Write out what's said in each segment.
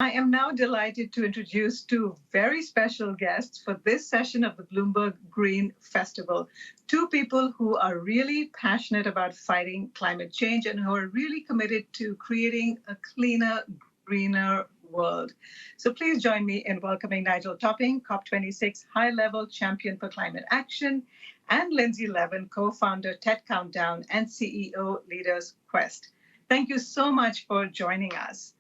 I am now delighted to introduce two very special guests for this session of the Bloomberg Green Festival. Two people who are really passionate about fighting climate change and who are really committed to creating a cleaner, greener world. So please join me in welcoming Nigel Topping, COP26 high-level champion for climate action, and Lindsay Levin, co-founder TED Countdown and CEO Leaders Quest. Thank you so much for joining us.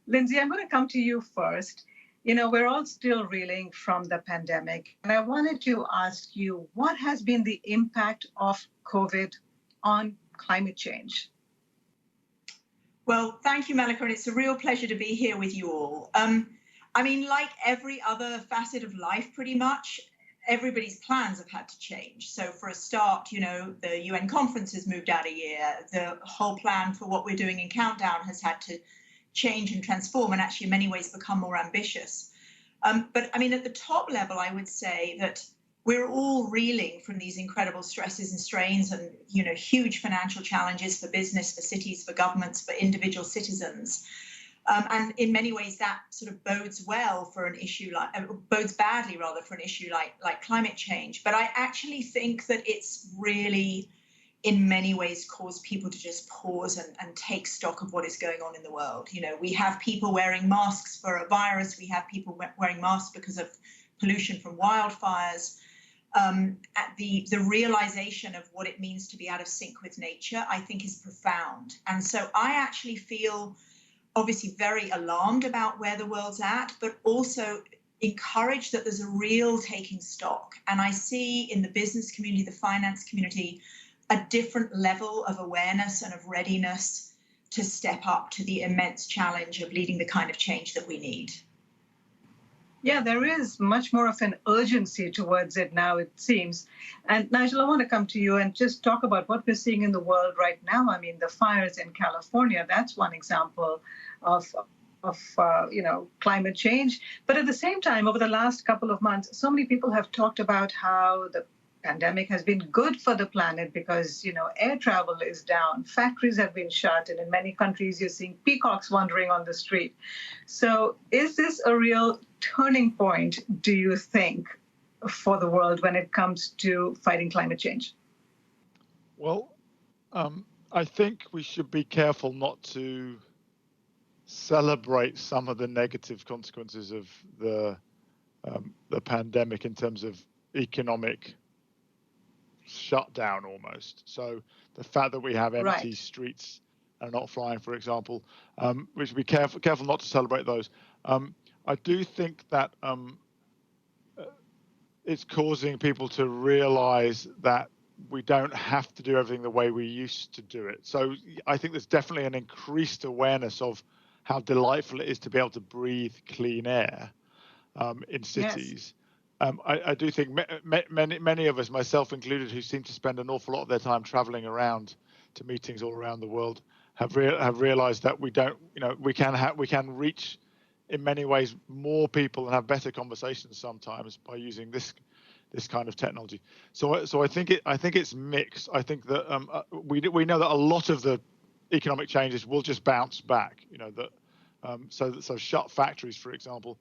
Lindsay, I'm going to come to you first. You know, we're all still reeling from the pandemic. And I wanted to ask you, what has been the impact of COVID on climate change? Well, thank you, Mallika, and it's a real pleasure to be here with you all. I mean, like every other facet of life, pretty much, everybody's plans have had to change. So for a start, you know, the UN conference has moved out a year. The whole plan for what we're doing in Countdown has had to change and transform and actually in many ways become more ambitious. But I mean, at the top level, I would say that we're all reeling from these incredible stresses and strains and, you know, huge financial challenges for business, for cities, for governments, for individual citizens. And in many ways, that sort of bodes well for an issue like, bodes badly rather for an issue like climate change. But I actually think that it's really in many ways cause people to just pause and take stock of what is going on in the world. You know, we have people wearing masks for a virus. We have people wearing masks because of pollution from wildfires. The realization of what it means to be out of sync with nature, I think, is profound. And so I actually feel obviously very alarmed about where the world's at, but also encouraged that there's a real taking stock. And I see in the business community, the finance community, a different level of awareness and of readiness to step up to the immense challenge of leading the kind of change that we need. Yeah, there is much more of an urgency towards it now, it seems. And Nigel, I want to come to you and just talk about what we're seeing in the world right now. I mean, the fires in California, that's one example of climate change. But at the same time, over the last couple of months, so many people have talked about how the pandemic has been good for the planet because, you know, air travel is down, factories have been shut, and in many countries you're seeing peacocks wandering on the street. So is this a real turning point, do you think, for the world when it comes to fighting climate change? Well, I think we should be careful not to celebrate some of the negative consequences of the pandemic in terms of economic shutdown almost. So the fact that we have empty streets and not flying, for example, we should be careful not to celebrate those. I do think that it's causing people to realize that we don't have to do everything the way we used to do it. So I think there's definitely an increased awareness of how delightful it is to be able to breathe clean air in cities. Yes. I do think many of us, myself included, who seem to spend an awful lot of their time traveling around to meetings all around the world, have realized that we don't, you know, we can reach in many ways more people and have better conversations sometimes by using this kind of technology. So I think it's mixed. I think that we know that a lot of the economic changes will just bounce back. You know that so shut factories, for example.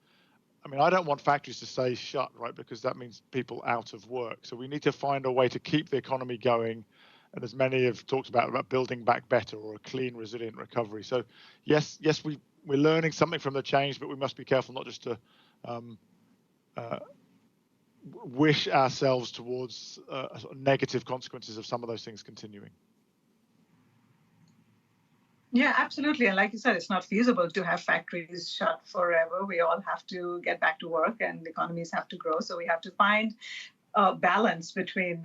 I mean, I don't want factories to stay shut, right? Because that means people out of work. So we need to find a way to keep the economy going. And as many have talked about building back better or a clean, resilient recovery. So yes, we're learning something from the change, but we must be careful not just to wish ourselves towards negative consequences of some of those things continuing. Yeah, absolutely. And like you said, it's not feasible to have factories shut forever. We all have to get back to work and economies have to grow. So we have to find a balance between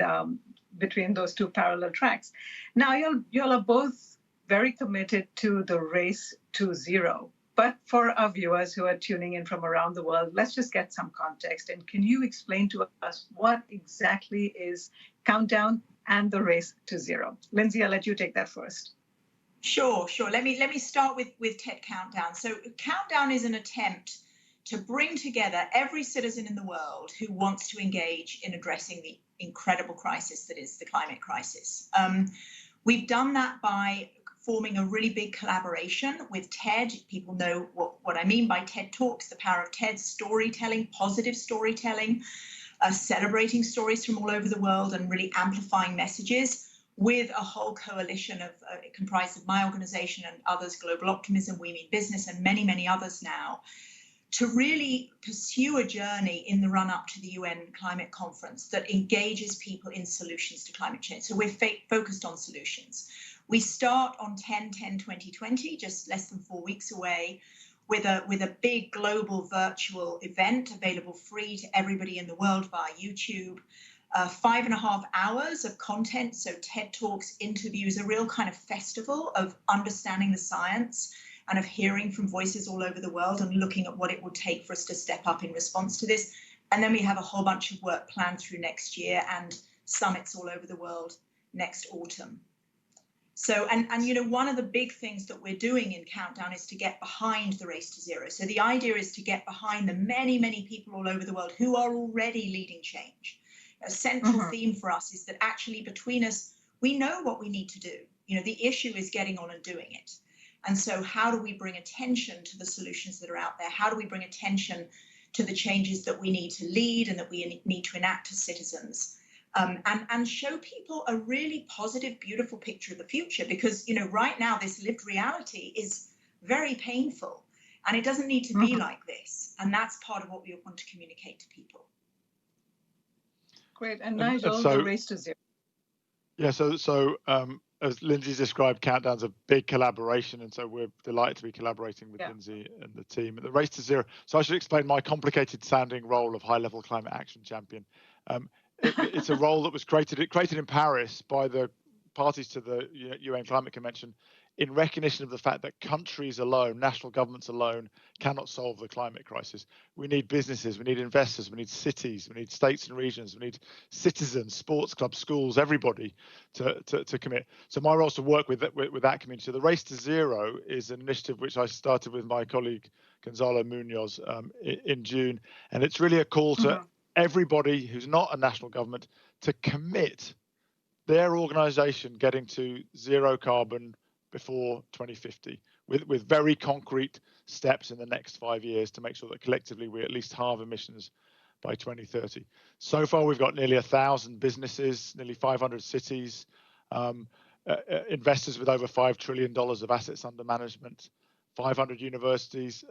those two parallel tracks. Now, you all are both very committed to the race to zero. But for our viewers who are tuning in from around the world, let's just get some context. And can you explain to us what exactly is Countdown and the race to zero? Lindsay, I'll let you take that first. Sure. Let me start with TED Countdown. So Countdown is an attempt to bring together every citizen in the world who wants to engage in addressing the incredible crisis that is the climate crisis. We've done that by forming a really big collaboration with TED. People know what I mean by TED Talks, the power of TED storytelling, positive storytelling, celebrating stories from all over the world and really amplifying messages, with a whole coalition of comprised of my organization and others, Global Optimism, We Mean Business, and many, many others now, to really pursue a journey in the run-up to the UN climate conference that engages people in solutions to climate change. So we're focused on solutions. We start on 10/10/2020, just less than 4 weeks away, with a big global virtual event available free to everybody in the world via YouTube. 5.5 hours of content, so TED Talks, interviews, a real kind of festival of understanding the science and of hearing from voices all over the world and looking at what it will take for us to step up in response to this. And then we have a whole bunch of work planned through next year and summits all over the world next autumn. So, and you know, one of the big things that we're doing in Countdown is to get behind the race to zero. So the idea is to get behind the many, many people all over the world who are already leading change. A central theme for us is that actually between us, we know what we need to do. You know, the issue is getting on and doing it. And so how do we bring attention to the solutions that are out there? How do we bring attention to the changes that we need to lead and that we need to enact as citizens? And show people a really positive, beautiful picture of the future, because, you know, right now this lived reality is very painful and it doesn't need to be like this. And that's part of what we want to communicate to people. Great. And Nigel, the race to zero. Yeah, so as Lindsay's described, Countdown's a big collaboration, and so we're delighted to be collaborating with Lindsay and the team at the Race to Zero. So I should explain my complicated sounding role of high-level climate action champion. It's a role that was created in Paris by the parties to the UN Climate Convention in recognition of the fact that countries alone, national governments alone, cannot solve the climate crisis. We need businesses, we need investors, we need cities, we need states and regions, we need citizens, sports clubs, schools, everybody to commit. So my role is to work with that community. So the Race to Zero is an initiative which I started with my colleague Gonzalo Munoz in June, and it's really a call to everybody who's not a national government to commit their organization getting to zero carbon before 2050 with very concrete steps in the next 5 years to make sure that collectively we at least halve emissions by 2030. So far, we've got nearly 1,000 businesses, nearly 500 cities, investors with over $5 trillion of assets under management, 500 universities,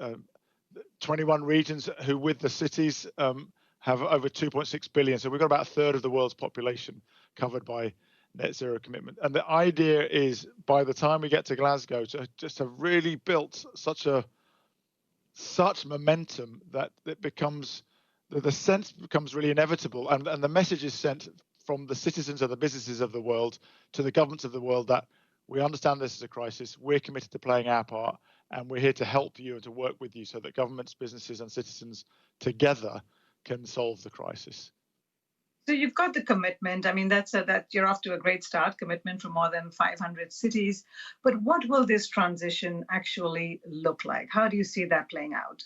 21 regions who with the cities have over 2.6 billion. So we've got about a third of the world's population covered by net zero commitment. And the idea is by the time we get to Glasgow, to just have really built such momentum that it becomes, the sense becomes really inevitable. And the message is sent from the citizens of the businesses of the world to the governments of the world that we understand this is a crisis, we're committed to playing our part, and we're here to help you and to work with you so that governments, businesses and citizens together can solve the crisis. So you've got the commitment. I mean, that you're off to a great start, commitment from more than 500 cities. But what will this transition actually look like? How do you see that playing out?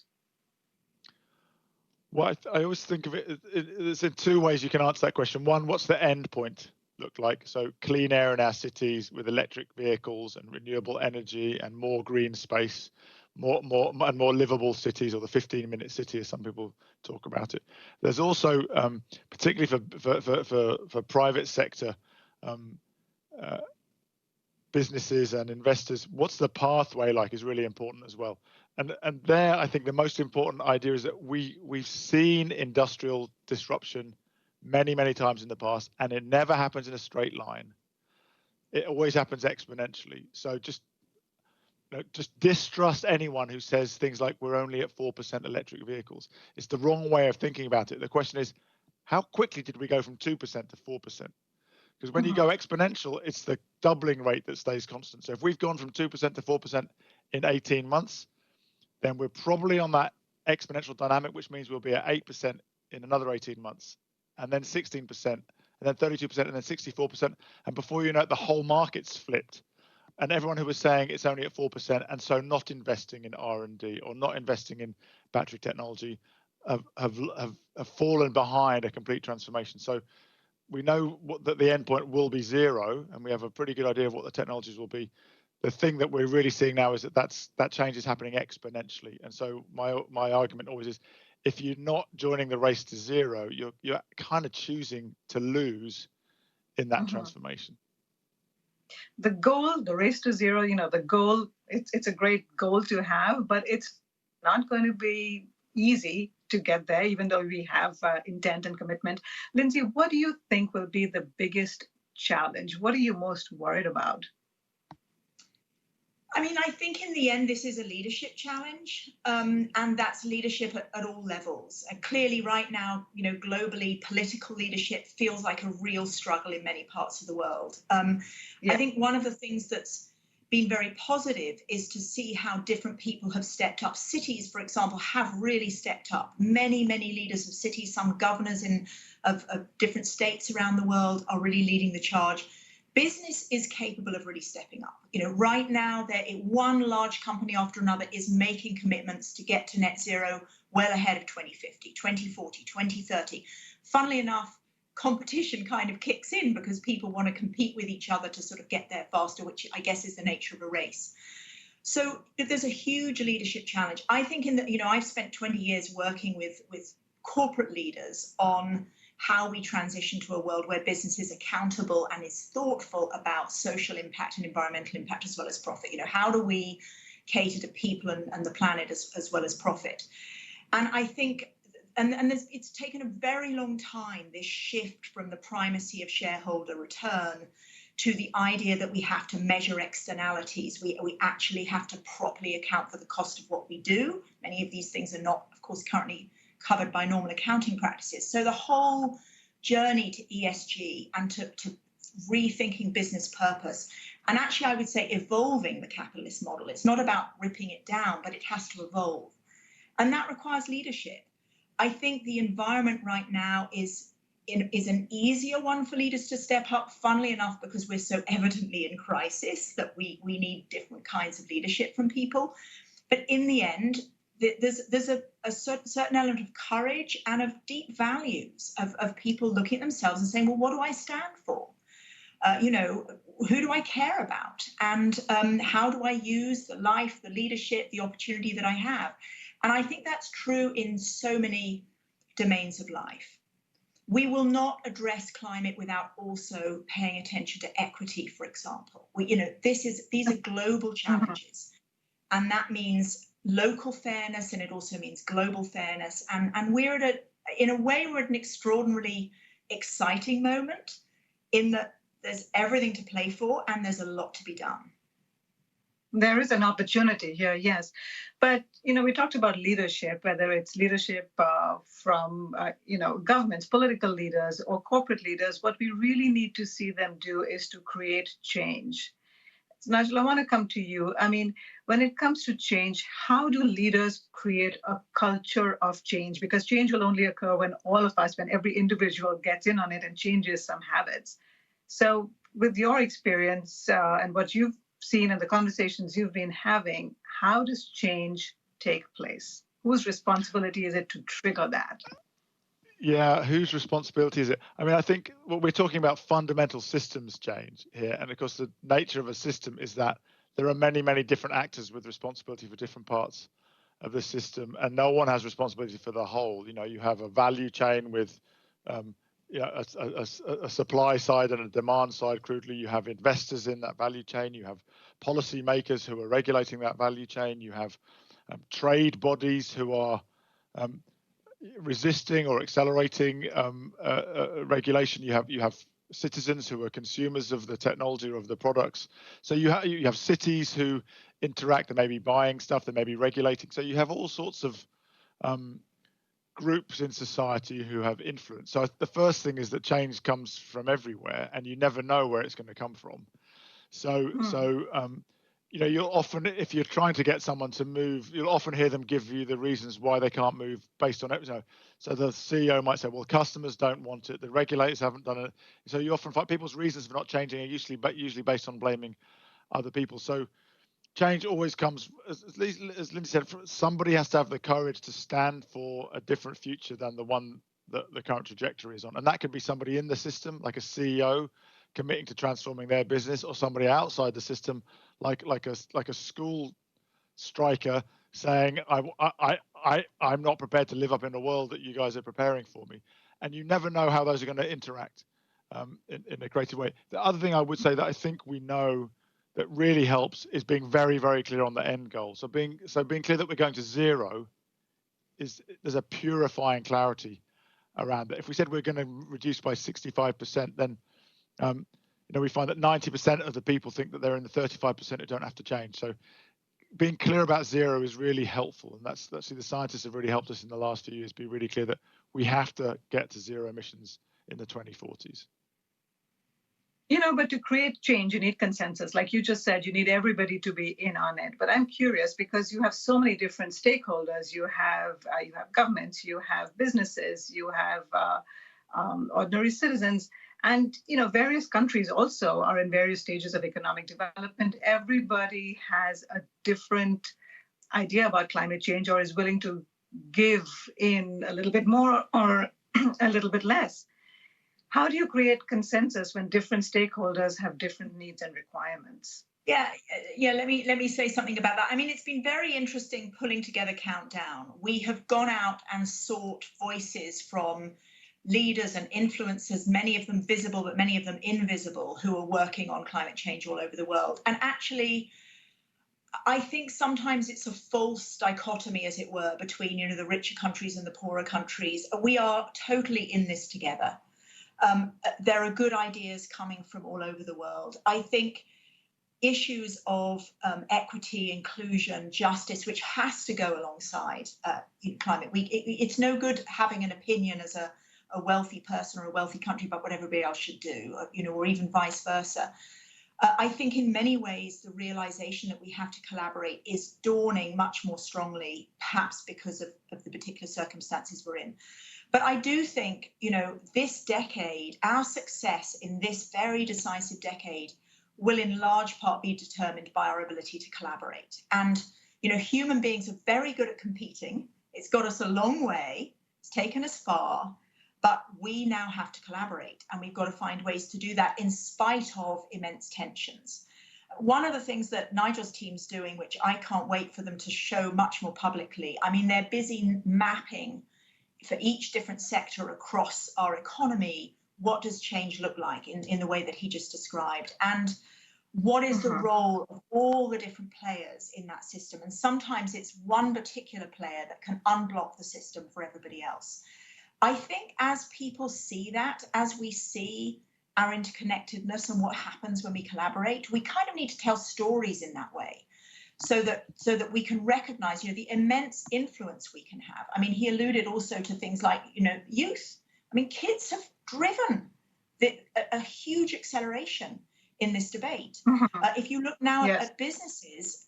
Well, I always think of it's in two ways you can answer that question. One, what's the end point look like? So clean air in our cities with electric vehicles and renewable energy and more green space, more livable cities, or the 15-minute city, as some people talk about it. There's also, particularly for private sector businesses and investors, what's the pathway like is really important as well. And there, I think the most important idea is that we've seen industrial disruption many, many times in the past, and it never happens in a straight line. It always happens exponentially. So just distrust anyone who says things like we're only at 4% electric vehicles. It's the wrong way of thinking about it. The question is, how quickly did we go from 2% to 4%? Because when you go exponential, it's the doubling rate that stays constant. So if we've gone from 2% to 4% in 18 months, then we're probably on that exponential dynamic, which means we'll be at 8% in another 18 months, and then 16%, and then 32%, and then 64%. And before you know it, the whole market's flipped. And everyone who was saying it's only at 4% and so not investing in R&D or not investing in battery technology have fallen behind a complete transformation. So we know that the endpoint will be zero, and we have a pretty good idea of what the technologies will be. the thing that we're really seeing now is that change is happening exponentially. And so my argument always is, if you're not joining the race to zero, you're kind of choosing to lose in that transformation. The goal, the race to zero, the goal, it's a great goal to have, but it's not going to be easy to get there, even though we have intent and commitment. Lindsay, what do you think will be the biggest challenge? What are you most worried about? I mean, I think in the end, this is a leadership challenge, and that's leadership at all levels. And clearly, right now, globally, political leadership feels like a real struggle in many parts of the world. I think one of the things that's been very positive is to see how different people have stepped up. Cities, for example, have really stepped up. Many, many leaders of cities, some governors of different states around the world are really leading the charge. Business is capable of really stepping up. Right now, one large company after another is making commitments to get to net zero well ahead of 2050, 2040, 2030. Funnily enough, competition kind of kicks in because people want to compete with each other to sort of get there faster, which I guess is the nature of a race. So there's a huge leadership challenge. I think I've spent 20 years working with corporate leaders on how we transition to a world where business is accountable and is thoughtful about social impact and environmental impact as well as profit. How do we cater to people and the planet as well as profit? And I think, it's taken a very long time, this shift from the primacy of shareholder return to the idea that we have to measure externalities. We actually have to properly account for the cost of what we do. Many of these things are not, of course, currently covered by normal accounting practices. So the whole journey to ESG and to rethinking business purpose, and actually I would say evolving the capitalist model. It's not about ripping it down, but it has to evolve. And that requires leadership. I think the environment right now is an easier one for leaders to step up, funnily enough, because we're so evidently in crisis that we need different kinds of leadership from people. But in the end, there's a certain element of courage and of deep values of people looking at themselves and saying, well, what do I stand for? Who do I care about? And how do I use the life, the leadership, the opportunity that I have? And I think that's true in so many domains of life. We will not address climate without also paying attention to equity, for example. These are global challenges. And that means local fairness, and it also means global fairness. And we're in a way, we're at an extraordinarily exciting moment in that there's everything to play for and there's a lot to be done. There is an opportunity here, yes. But, we talked about leadership, whether it's leadership from, governments, political leaders or corporate leaders. What we really need to see them do is to create change. Nigel, I want to come to you. I mean, when it comes to change, how do leaders create a culture of change? Because change will only occur when all of us, when every individual gets in on it and changes some habits. So with your experience and what you've seen and the conversations you've been having, how does change take place? Whose responsibility is it to trigger that? Yeah, whose responsibility is it? I mean, I think what we're talking about fundamental systems change here. And of course, the nature of a system is that there are many, many different actors with responsibility for different parts of the system. And no one has responsibility for the whole. You have a value chain with a supply side and a demand side, crudely. You have investors in that value chain. You have policymakers who are regulating that value chain. You have trade bodies who are resisting or accelerating regulation. You have citizens who are consumers of the technology or of the products. So you have cities who interact. They may be buying stuff. They may be regulating. So you have all sorts of groups in society who have influence. So the first thing is that change comes from everywhere, and you never know where it's going to come from. So you'll often, if you're trying to get someone to move, you'll often hear them give you the reasons why they can't move based on it. So the CEO might say, well, customers don't want it, the regulators haven't done it. So you often find people's reasons for not changing are usually based on blaming other people. So change always comes, as Lindsay said, somebody has to have the courage to stand for a different future than the one that the current trajectory is on. And that could be somebody in the system, like a CEO committing to transforming their business, or somebody outside the system, like a school striker saying, I'm not prepared to live up in the world that you guys are preparing for me. And you never know how those are going to interact in a creative way. The other thing I would say that I think we know that really helps is being very, very clear on the end goal. So being clear that we're going to zero there's a purifying clarity around it. If we said we're going to reduce by 65%, then we find that 90% of the people think that they're in the 35% who don't have to change. So being clear about zero is really helpful, and that's the scientists have really helped us in the last few years be really clear that we have to get to zero emissions in the 2040s. But to create change, you need consensus. Like you just said, you need everybody to be in on it. But I'm curious because you have so many different stakeholders. You have governments, you have businesses, you have ordinary citizens. And, various countries also are in various stages of economic development. Everybody has a different idea about climate change or is willing to give in a little bit more or a little bit less. How do you create consensus when different stakeholders have different needs and requirements? Yeah. Let me say something about that. I mean, it's been very interesting pulling together Countdown. We have gone out and sought voices from leaders and influencers, many of them visible, but many of them invisible, who are working on climate change all over the world. And actually, I think sometimes it's a false dichotomy, as it were, between, the richer countries and the poorer countries. We are totally in this together. There are good ideas coming from all over the world. I think issues of equity, inclusion, justice, which has to go alongside climate. It's no good having an opinion as a wealthy person or a wealthy country about what everybody else should do, or even vice versa. I think in many ways, the realization that we have to collaborate is dawning much more strongly, perhaps because of the particular circumstances we're in. But I do think, this decade, our success in this very decisive decade will in large part be determined by our ability to collaborate. And, human beings are very good at competing. It's got us a long way. It's taken us far. But we now have to collaborate, and we've got to find ways to do that in spite of immense tensions. One of the things that Nigel's team's doing, which I can't wait for them to show much more publicly, I mean, they're busy mapping for each different sector across our economy, what does change look like in the way that he just described? And what is the role of all the different players in that system? And sometimes it's one particular player that can unblock the system for everybody else. I think as people see that, as we see our interconnectedness and what happens when we collaborate, we kind of need to tell stories in that way. So that we can recognize, the immense influence we can have. I mean, he alluded also to things like, youth. I mean, kids have driven a huge acceleration in this debate. If you look now at businesses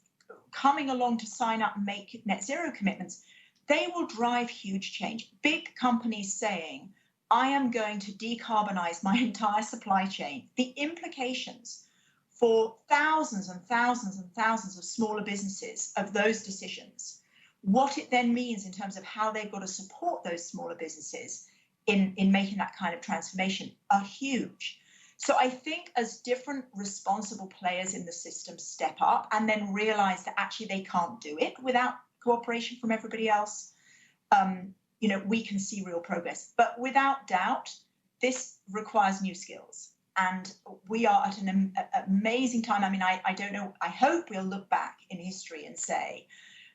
coming along to sign up and make net zero commitments, they will drive huge change. Big companies saying, I am going to decarbonize my entire supply chain. The implications for thousands and thousands and thousands of smaller businesses of those decisions, what it then means in terms of how they've got to support those smaller businesses in making that kind of transformation are huge. So I think as different responsible players in the system step up and then realize that actually they can't do it without cooperation from everybody else, we can see real progress. But without doubt, this requires new skills. And we are at an amazing time. I mean, I don't know, I hope we'll look back in history and say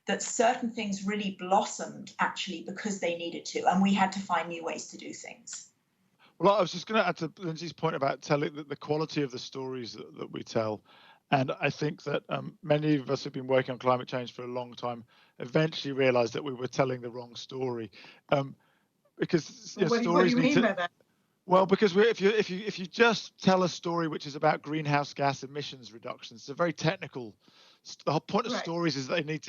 that certain things really blossomed actually because they needed to, and we had to find new ways to do things. Well, I was just going to add to Lindsay's point about telling the quality of the stories that we tell. And I think that many of us who've been working on climate change for a long time eventually realized that we were telling the wrong story. Because what do you mean by that? Well, because if you just tell a story which is about greenhouse gas emissions reductions, it's a very technical. The whole point of stories is they need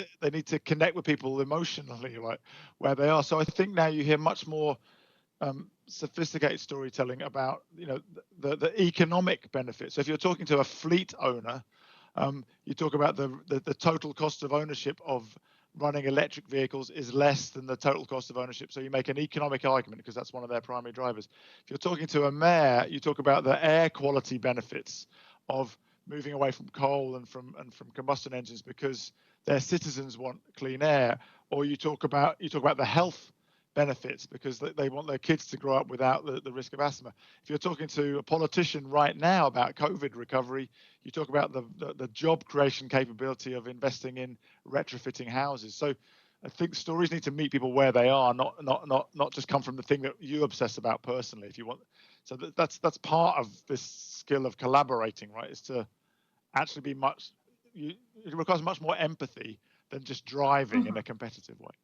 to connect with people emotionally, right, where they are. So I think now you hear much more sophisticated storytelling about the economic benefits. So if you're talking to a fleet owner, you talk about the total cost of ownership of running electric vehicles is less than the total cost of ownership. So you make an economic argument because that's one of their primary drivers. If you're talking to a mayor, you talk about the air quality benefits of moving away from coal and from combustion engines because their citizens want clean air, or you talk about the health benefits because they want their kids to grow up without the risk of asthma. If you're talking to a politician right now about COVID recovery, you talk about the job creation capability of investing in retrofitting houses. So I think stories need to meet people where they are, not just come from the thing that you obsess about personally. If you want, so that's part of this skill of collaborating, right? Is to actually be it requires much more empathy than just driving in a competitive way.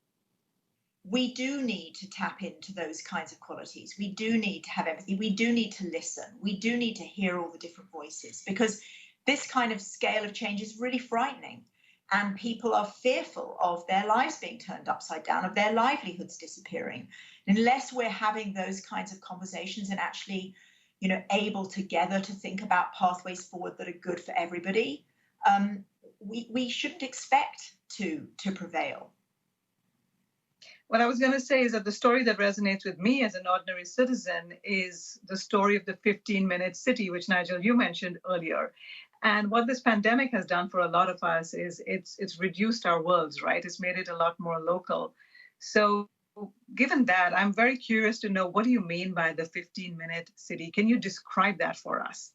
We do need to tap into those kinds of qualities. We do need to have empathy. We do need to listen. We do need to hear all the different voices because this kind of scale of change is really frightening. And people are fearful of their lives being turned upside down, of their livelihoods disappearing. Unless we're having those kinds of conversations and actually, able together to think about pathways forward that are good for everybody, we shouldn't expect to prevail. What I was going to say is that the story that resonates with me as an ordinary citizen is the story of the 15-minute city, which, Nigel, you mentioned earlier. And what this pandemic has done for a lot of us is it's reduced our worlds, right? It's made it a lot more local. So given that, I'm very curious to know, what do you mean by the 15-minute city? Can you describe that for us?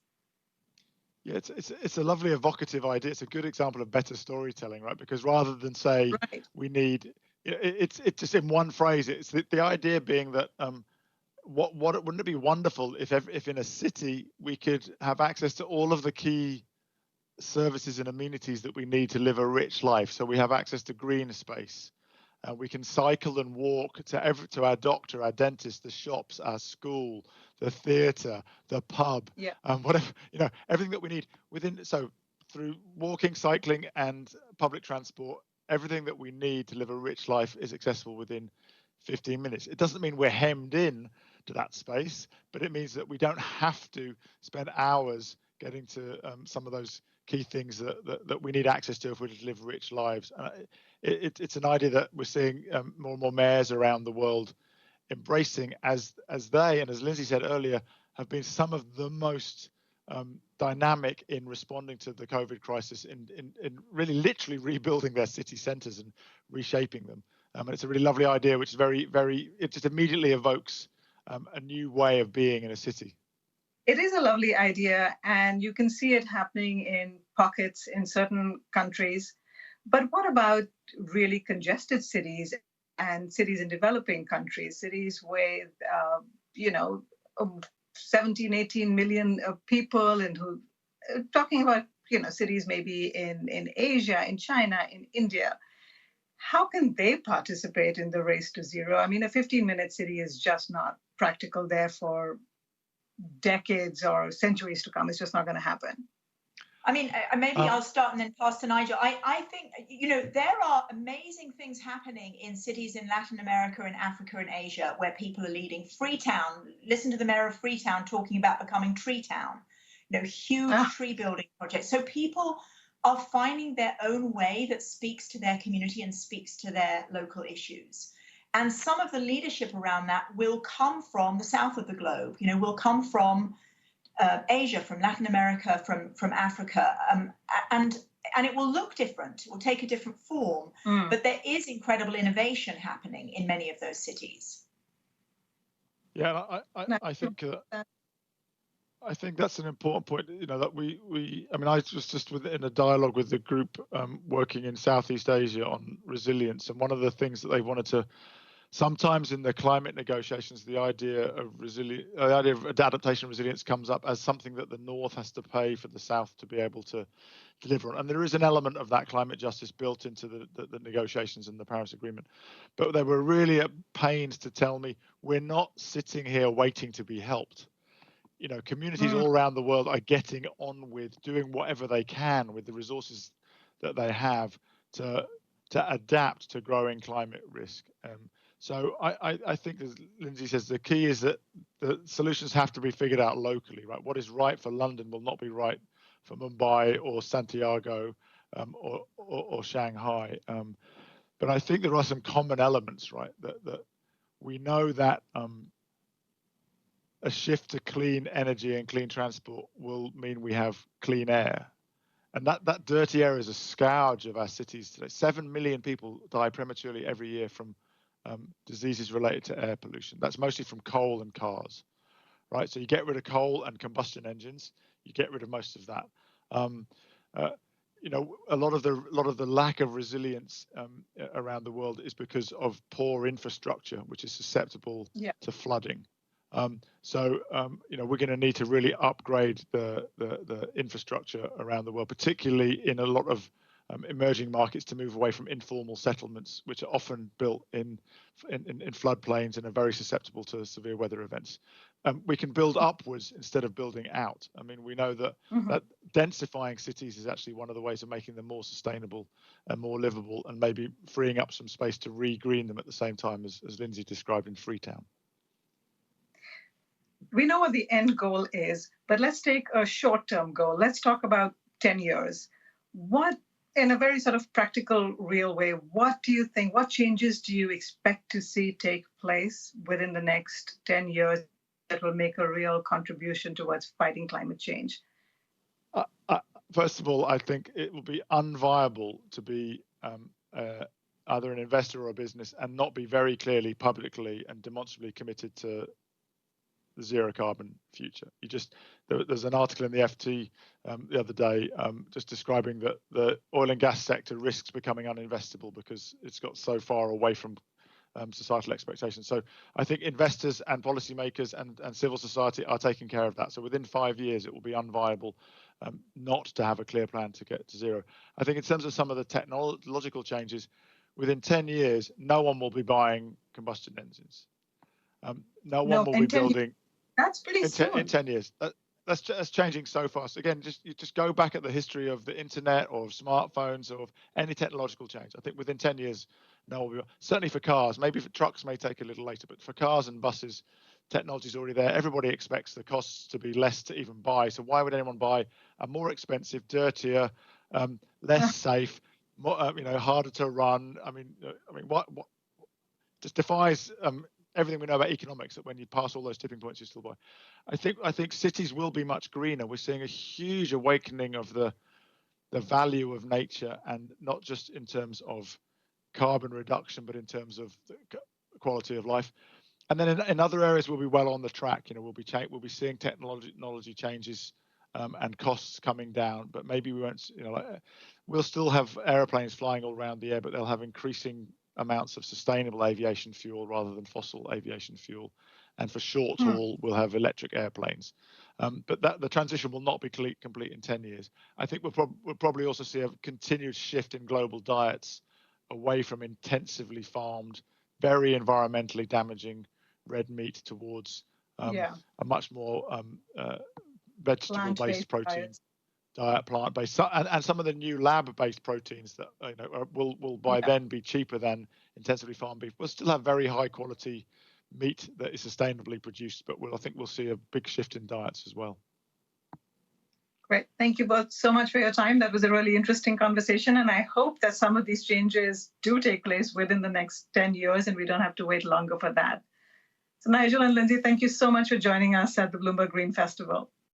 Yeah, it's a lovely evocative idea. It's a good example of better storytelling, right? Because rather than say we need, it's just in one phrase. It's the idea being that wouldn't it be wonderful if in a city we could have access to all of the key services and amenities that we need to live a rich life. So we have access to green space. We can cycle and walk to our doctor, our dentist, the shops, our school, the theatre, the pub, whatever, everything that we need so through walking, cycling and public transport, everything that we need to live a rich life is accessible within 15 minutes. It doesn't mean we're hemmed in to that space, but it means that we don't have to spend hours getting to some of those key things that we need access to if we're to live rich lives. It's an idea that we're seeing more and more mayors around the world embracing as they, and as Lindsay said earlier, have been some of the most dynamic in responding to the COVID crisis in really literally rebuilding their city centres and reshaping them. And it's a really lovely idea, which is it just immediately evokes a new way of being in a city. It is a lovely idea, and you can see it happening in pockets in certain countries. But what about really congested cities and cities in developing countries, cities with, 17, 18 million people, and who talking about, cities maybe in Asia, in China, in India? How can they participate in the race to zero? I mean, a 15-minute city is just not practical there for decades or centuries to come. It's just not going to happen. I mean, maybe I'll start and then pass to Nigel. I think, there are amazing things happening in cities in Latin America and Africa and Asia where people are leading. Freetown, listen to the mayor of Freetown talking about becoming Tree Town, huge tree building projects. So people are finding their own way that speaks to their community and speaks to their local issues. And some of the leadership around that will come from the south of the globe, will come from Asia, from Latin America, from Africa, and it will look different. It will take a different form, but there is incredible innovation happening in many of those cities. Yeah, I think that's an important point. That I was just in a dialogue with the group working in Southeast Asia on resilience, and one of the things that they wanted to. Sometimes in the climate negotiations, the idea of adaptation and resilience comes up as something that the North has to pay for the South to be able to deliver on. And there is an element of that climate justice built into the negotiations and the Paris Agreement. But they were really at pains to tell me, we're not sitting here waiting to be helped. Communities all around the world are getting on with doing whatever they can with the resources that they have to adapt to growing climate risk. So I think, as Lindsay says, the key is that the solutions have to be figured out locally, right? What is right for London will not be right for Mumbai or Santiago or Shanghai. But I think there are some common elements, right? That we know that a shift to clean energy and clean transport will mean we have clean air. And that dirty air is a scourge of our cities today. 7 million people die prematurely every year from diseases related to air pollution. That's mostly from coal and cars, right? So you get rid of coal and combustion engines, you get rid of most of that. A lot of the lack of resilience around the world is because of poor infrastructure, which is susceptible to flooding. We're going to need to really upgrade the infrastructure around the world, particularly in a lot of emerging markets, to move away from informal settlements, which are often built in floodplains and are very susceptible to severe weather events. We can build upwards instead of building out. I mean, we know that densifying cities is actually one of the ways of making them more sustainable and more livable, and maybe freeing up some space to re-green them at the same time, as Lindsay described in Freetown. We know what the end goal is, but let's take a short-term goal. Let's talk about 10 years. What, in a very sort of practical, real way, what do you think, what changes do you expect to see take place within the next 10 years that will make a real contribution towards fighting climate change? First of all, I think it will be unviable to be either an investor or a business and not be very clearly, publicly and demonstrably committed to the zero carbon future. There's an article in the FT the other day just describing that the oil and gas sector risks becoming uninvestable because it's got so far away from societal expectations. So I think investors and policymakers and civil society are taking care of that. So within 5 years, it will be unviable not to have a clear plan to get to zero. I think in terms of some of the technological changes, within 10 years, no one will be buying combustion engines. No one will be building. That's pretty soon. In 10 years. That's changing so fast. Again, you just go back at the history of the internet or of smartphones or of any technological change. I think within 10 years, no one will be. Certainly for cars, maybe for trucks may take a little later, but for cars and buses, technology is already there. Everybody expects the costs to be less to even buy. So why would anyone buy a more expensive, dirtier, less safe, more, harder to run? I mean, what just defies everything we know about economics, that when you pass all those tipping points, you still buy. I think cities will be much greener. We're seeing a huge awakening of the value of nature, and not just in terms of carbon reduction, but in terms of the quality of life. And then in other areas, we'll be well on the track. We'll be seeing technology changes and costs coming down, but maybe we won't. We'll still have aeroplanes flying all around the air, but they'll have increasing amounts of sustainable aviation fuel rather than fossil aviation fuel. And for short haul, we'll have electric airplanes. But the transition will not be complete in 10 years. I think we'll probably also see a continued shift in global diets away from intensively farmed, very environmentally damaging red meat towards a much more vegetable-based protein diet, plant-based, and some of the new lab-based proteins that will by then be cheaper than intensively farmed beef. We'll still have very high-quality meat that is sustainably produced, but I think we'll see a big shift in diets as well. Great. Thank you both so much for your time. That was a really interesting conversation, and I hope that some of these changes do take place within the next 10 years, and we don't have to wait longer for that. So Nigel and Lindsay, thank you so much for joining us at the Bloomberg Green Festival.